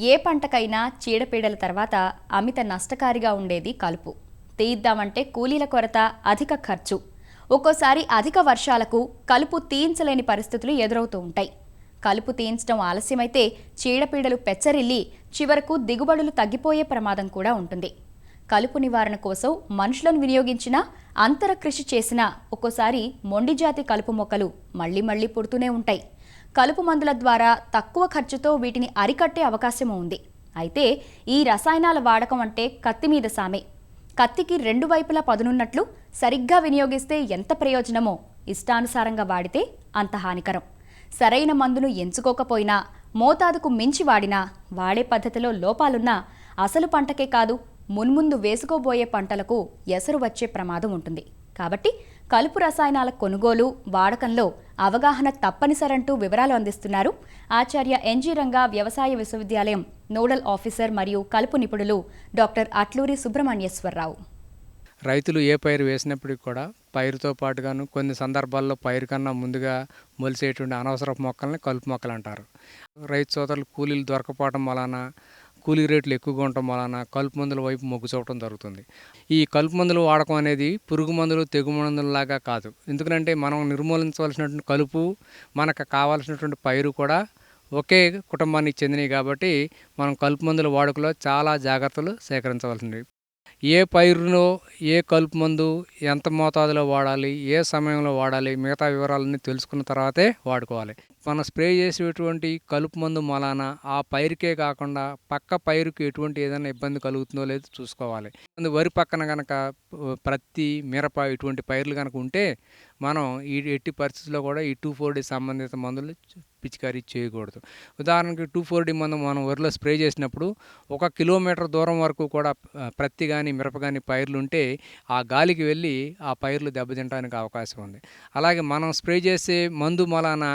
ఏ పంటకైనా చీడపీడల తర్వాత అమిత నష్టకారిగా ఉండేది కలుపు. తీయిద్దామంటే కూలీల కొరత, అధిక ఖర్చు. ఒక్కోసారి అధిక వర్షాలకు కలుపు తీయించలేని పరిస్థితులు ఎదురవుతూ ఉంటాయి. కలుపు తీయించడం ఆలస్యమైతే చీడపీడలు పెచ్చరిల్లి చివరకు దిగుబడులు తగ్గిపోయే ప్రమాదం కూడా ఉంటుంది. కలుపు నివారణ కోసం మనుషులను వినియోగించినా, అంతర కృషి చేసినా ఒక్కోసారి మొండిజాతి కలుపు మొక్కలు మళ్లీ మళ్లీ పుడుతూనే ఉంటాయి. కలుపు మందుల ద్వారా తక్కువ ఖర్చుతో వీటిని అరికట్టే అవకాశం ఉంది. అయితే ఈ రసాయనాల వాడకం అంటే కత్తి మీద సామే. కత్తికి రెండు వైపులా పదునున్నట్లు సరిగ్గా వినియోగిస్తే ఎంత ప్రయోజనమో, ఇష్టానుసారంగా వాడితే అంత హానికరం. సరైన మందును ఎంచుకోకపోయినా, మోతాదుకు మించి వాడినా, వాడే పద్ధతిలో లోపాలున్నా అసలు పంటకే కాదు, మున్ముందు వేసుకోబోయే పంటలకు ఎసరు వచ్చే ప్రమాదం ఉంటుంది. కాబట్టి కలుపు రసాయనాల కొనుగోలు, వాడకంలో అవగాహన తప్పనిసరంటూ వివరాలు అందిస్తున్నారు ఆచార్య ఎన్జీ రంగా వ్యవసాయ విశ్వవిద్యాలయం నోడల్ ఆఫీసర్ మరియు కలుపు నిపుణులు డాక్టర్ అట్లూరి సుబ్రహ్మణ్యేశ్వరరావు. రైతులు ఏ పైరు వేసినప్పటికీ కూడా పైరుతో పాటుగాను కొన్ని సందర్భాల్లో పైరు కన్నా ముందుగా మొలిసేటువంటి అనవసరపు మొక్కల్ని కలుపు మొక్కలు అంటారు. రైతు సోదరులు కూలీలు దొరకపోవడం వలన, కూలీ రేట్లు ఎక్కువగా ఉండటం వలన కలుపు మందుల వైపు మొగ్గు చూపడం జరుగుతుంది. ఈ కలుపు మందులు వాడకం అనేది పురుగు మందులు, తెగు మందులలాగా కాదు. ఎందుకంటే మనం నిర్మూలించవలసినటువంటి కలుపు, మనకు కావాల్సినటువంటి పైరు కూడా ఒకే కుటుంబానికి చెందినవి కాబట్టి మనం కలుపు మందుల వాడుకలో చాలా జాగ్రత్తలు సేకరించవలసింది. ఏ పైరులో ఏ కలుపు మందు ఎంత మోతాదులో వాడాలి, ఏ సమయంలో వాడాలి, మిగతా వివరాలన్నీ తెలుసుకున్న తర్వాతే వాడుకోవాలి. మనం స్ప్రే చేసేటువంటి కలుపు మందు మూలాన ఆ పైరుకే కాకుండా పక్క పైరుకి ఎటువంటి ఏదైనా ఇబ్బంది కలుగుతుందో లేదో చూసుకోవాలి. వరి పక్కన కనుక ప్రత్తి, మిరప ఇటువంటి పైర్లు కనుక ఉంటే మనం ఈ ఎట్టి పరిస్థితుల్లో కూడా ఈ 2,4-D సంబంధిత మందులు పిచికారీ చేయకూడదు. ఉదాహరణకి 2,4-D మందు మనం వరిలో స్ప్రే చేసినప్పుడు 1 కిలోమీటర్ దూరం వరకు కూడా ప్రత్తి కానీ, మిరప కానీ పైర్లు ఉంటే ఆ గాలికి వెళ్ళి ఆ పైర్లు దెబ్బతినడానికి అవకాశం ఉంది. అలాగే మనం స్ప్రే చేసే మందు మూలాన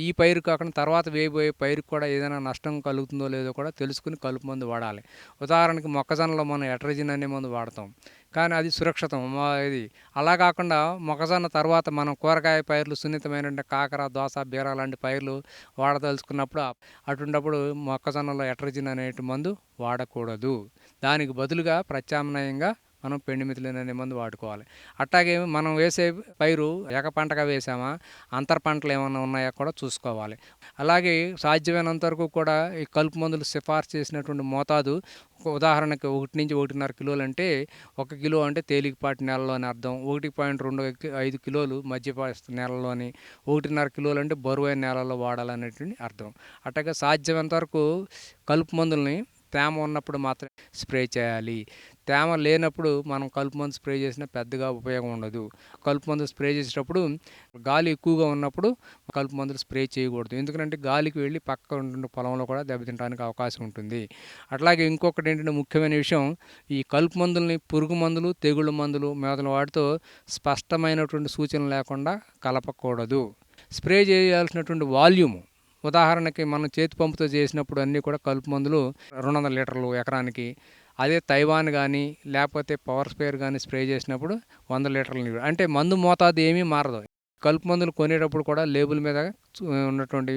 ఈ పైరు కాకుండా తర్వాత వేయబోయే పైరుకు కూడా ఏదైనా నష్టం కలుగుతుందో లేదో కూడా తెలుసుకుని కలుపు మందు వాడాలి. ఉదాహరణకి మొక్కజొన్నలో మనం ఎట్రజిన్ అనే మందు వాడతాం, కానీ అది సురక్షితం. ఇది అలా కాకుండా మొక్కజొన్న తర్వాత మనం కూరగాయ పైర్లు, సున్నితమైన కాకర, దోస, బీర లాంటి పైర్లు వాడదలుచుకున్నప్పుడు అటువంటిప్పుడు మొక్కజొన్నలో ఎట్రజిన్ అనే మందు వాడకూడదు. దానికి బదులుగా ప్రత్యామ్నాయంగా మనం పెండిమిథిలిన్ అనే మందు వాడుకోవాలి. అట్లాగే మనం వేసే పైరు ఏక పంటగా వేసామా, అంతర పంటలు ఏమైనా ఉన్నాయా కూడా చూసుకోవాలి. అలాగే సాధ్యమైనంత వరకు కూడా ఈ కలుపు మందులు సిఫార్సు చేసినటువంటి మోతాదు, ఉదాహరణకి 1 నుంచి 1.5 కిలోలు అంటే 1 కిలో అంటే తేలికపాటి నేలలోని అర్థం, 1.25 కిలోలు మధ్యపాటి నేలలోని, 1.5 కిలోలు అంటే బరువైన నేలలో వాడాలనేటువంటి అర్థం. అట్లాగే సాధ్యమైనంత వరకు కలుపు మందుల్ని తేమ ఉన్నప్పుడు మాత్రమే స్ప్రే చేయాలి. తేమ లేనప్పుడు మనం కలుపు మందు స్ప్రే చేసినా పెద్దగా ఉపయోగం ఉండదు. కలుపు మందు స్ప్రే చేసేటప్పుడు గాలి ఎక్కువగా ఉన్నప్పుడు కలుపు మందులు స్ప్రే చేయకూడదు. ఎందుకంటే గాలికి వెళ్ళి పక్క ఉన్న పొలంలో కూడా దెబ్బతినడానికి అవకాశం ఉంటుంది. అట్లాగే ఇంకొకటి ఏంటంటే ముఖ్యమైన విషయం, ఈ కలుపు మందుల్ని పురుగు మందులు, తెగుళ్ళ మందులు మొదలైన వాటితో స్పష్టమైనటువంటి సూచనలు లేకుండా కలపకూడదు. స్ప్రే చేయాల్సినటువంటి వాల్యూము, ఉదాహరణకి మనం చేతి పంపుతో చేసినప్పుడు అన్నీ కూడా కలుపు మందులు 200 లీటర్లు ఎకరానికి. అదే తైవాన్ కానీ లేకపోతే పవర్ స్ప్రేయర్ కానీ స్ప్రే చేసినప్పుడు 100 లీటర్ల నీరు. అంటే మందు మోతాదు ఏమీ మారదు. కలుపు మందులు కొనేటప్పుడు కూడా లేబుల్ మీద ఉన్నటువంటి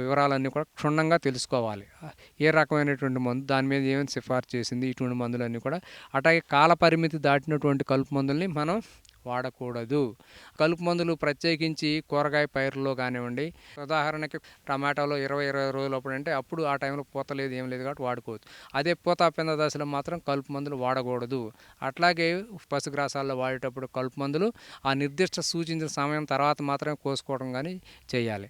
వివరాలన్నీ కూడా క్షుణ్ణంగా తెలుసుకోవాలి. ఏ రకమైనటువంటి మందు, దాని మీద ఏమైనా సిఫార్సు చేసింది, ఇటువంటి మందులన్నీ కూడా. అట్లాగే కాల పరిమితి దాటినటువంటి కలుపు మందుల్ని మనం వాడకూడదు. కలుపు మందులు ప్రత్యేకించి కూరగాయ పైరుల్లో కానివ్వండి, ఉదాహరణకి టమాటాలో 20 రోజులు అప్పుడు అంటే అప్పుడు ఆ టైంలో పూత లేదు, ఏం లేదు కాబట్టి వాడుకోవచ్చు. అదే పూత పింద దశలో మాత్రం కలుపు మందులు వాడకూడదు. అట్లాగే పశుగ్రాసాల్లో వాడేటప్పుడు కలుపు మందులు ఆ నిర్దిష్ట సూచించిన సమయం తర్వాత మాత్రమే కోసుకోవడం కానీ చేయాలి.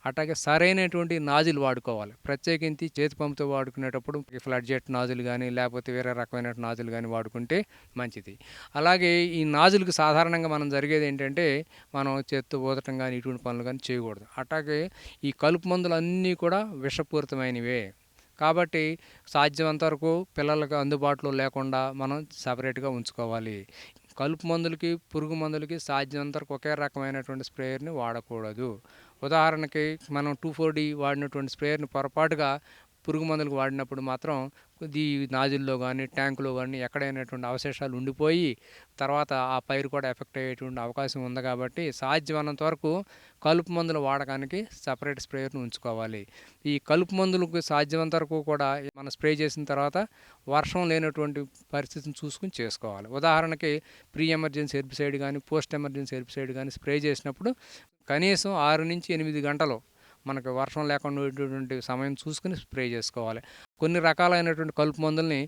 అట్లాగే సరైనటువంటి నాజిల్ వాడుకోవాలి. ప్రత్యేకించి చేతి పంపుతో వాడుకునేటప్పుడు ఫ్లడ్ జెట్ నాజులు కానీ లేకపోతే వేరే రకమైన నాజులు కానీ వాడుకుంటే మంచిది. అలాగే ఈ నాజులకు సాధారణంగా మనం జరిగేది ఏంటంటే మనం చేత్తో ఊదటం కానీ ఇటువంటి పనులు కానీ చేయకూడదు. అట్లాగే ఈ కలుపు మందులు అన్నీ కూడా విషపూరితమైనవే కాబట్టి సాధ్యమంత వరకు పిల్లలకు అందుబాటులో లేకుండా మనం సపరేట్గా ఉంచుకోవాలి. కలుపు మందులకి, పురుగు మందులకి సాధ్యమంత వరకు ఒకే రకమైనటువంటి స్ప్రేయర్ని వాడకూడదు. ఉదాహరణకి మనం 2,4-D వాడినటువంటి స్ప్రేయర్ని పొరపాటుగా పురుగు మందులకు వాడినప్పుడు మాత్రం ఈ నాజిల్లో కానీ ట్యాంకులో కానీ ఎక్కడైనటువంటి అవశేషాలు ఉండిపోయి తర్వాత ఆ పైరు కూడా ఎఫెక్ట్ అయ్యేటువంటి అవకాశం ఉంది కాబట్టి సాధ్యమైనంత వరకు కలుపు మందుల వాడకానికి సపరేట్ స్ప్రేయర్ను ఉంచుకోవాలి. ఈ కలుపు మందులకు సాధ్యమైనంత వరకు కూడా మనం స్ప్రే చేసిన తర్వాత వర్షం లేనటువంటి పరిస్థితిని చూసుకుని చేసుకోవాలి. ఉదాహరణకి ప్రీ ఎమర్జెన్సీ హెర్బిసైడ్ కానీ పోస్ట్ ఎమర్జెన్సీ హెర్బిసైడ్ కానీ స్ప్రే చేసినప్పుడు కనీసం 6 నుంచి 8 గంటలు మనకు వర్షం లేకుండా ఉండేటువంటి సమయం చూసుకుని స్ప్రే చేసుకోవాలి. కొన్ని రకాలైనటువంటి కలుపు మందుల్ని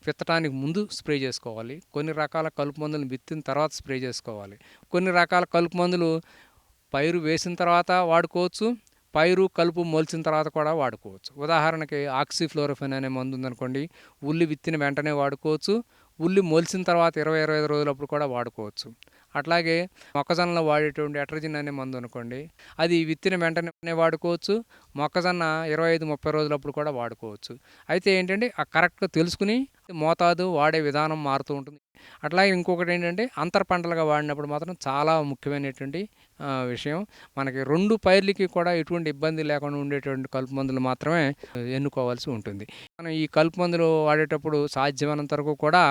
విత్తడానికి ముందు స్ప్రే చేసుకోవాలి. కొన్ని రకాల కలుపు మందులను విత్తిన తర్వాత స్ప్రే చేసుకోవాలి. కొన్ని రకాల కలుపు మందులు పైరు వేసిన తర్వాత వాడుకోవచ్చు, పైరు కలుపు మొలిచిన తర్వాత కూడా వాడుకోవచ్చు. ఉదాహరణకి ఆక్సిఫ్లోరోఫెన్ అనే మందు ఉందనుకోండి, ఉల్లి విత్తిన వెంటనే వాడుకోవచ్చు, ఉల్లి మొలిచిన తర్వాత 20-25 రోజులప్పుడు కూడా వాడుకోవచ్చు. అట్లాగే మొక్కజొన్నలో వాడేటువంటి ఎట్రజిన్ అనే మందు అనుకోండి, అది విత్తిన వెంటనే వాడుకోవచ్చు, మొక్కజొన్న 25-30 రోజులప్పుడు కూడా వాడుకోవచ్చు. అయితే ఏంటంటే ఆ కరెక్ట్గా తెలుసుకుని మోతాదు వాడే విధానం మారుతూ ఉంటుంది. అట్లాగే ఇంకొకటి ఏంటంటే అంతర పంటలుగా వాడినప్పుడు మాత్రం చాలా ముఖ్యమైనటువంటి విషయం, మనకి 2 పైర్లకి కూడా ఎటువంటి ఇబ్బంది లేకుండా ఉండేటువంటి కలుపు మందులు మాత్రమే ఎన్నుకోవాల్సి ఉంటుంది. మనం ఈ కలుపు మందులు వాడేటప్పుడు సాధ్యమైనంత వరకు కూడా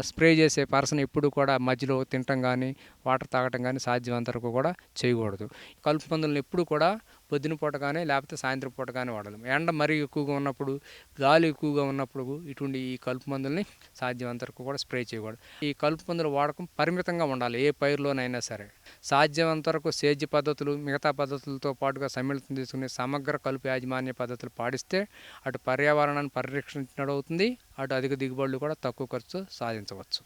స్ప్రే చేసే పర్సన్ ఎప్పుడు కూడా మధ్యలో తినటం కానీ వాటర్ తాగటం కానీ సాధ్యమైనంత వరకు కూడా చేయకూడదు. కలుపు మందులను ఎప్పుడు కూడా పొద్దున పూట కానీ లేకపోతే సాయంత్రం పూట కానీ వాడాలి. ఎండ మరీ ఎక్కువగా ఉన్నప్పుడు, గాలి ఎక్కువగా ఉన్నప్పుడు ఇటువంటి ఈ కలుపు మందుల్ని సాధ్యమైనంత వరకు కూడా స్ప్రే చేయకూడదు. ఈ కలుపు మందుల వాడకం పరిమితంగా ఉండాలి ఏ పైరులోనైనా సరే. సాధ్యమైనంత వరకు సేద్య పద్ధతులు మిగతా పద్ధతులతో పాటుగా సమ్మిళితం తీసుకునే సమగ్ర కలుపు యాజమాన్య పద్ధతులు పాటిస్తే అటు పర్యావరణాన్ని పరిరక్షించినట్టు అవుతుంది, అటు అధిక దిగుబడులు కూడా తక్కువ ఖర్చు సాధించవచ్చు.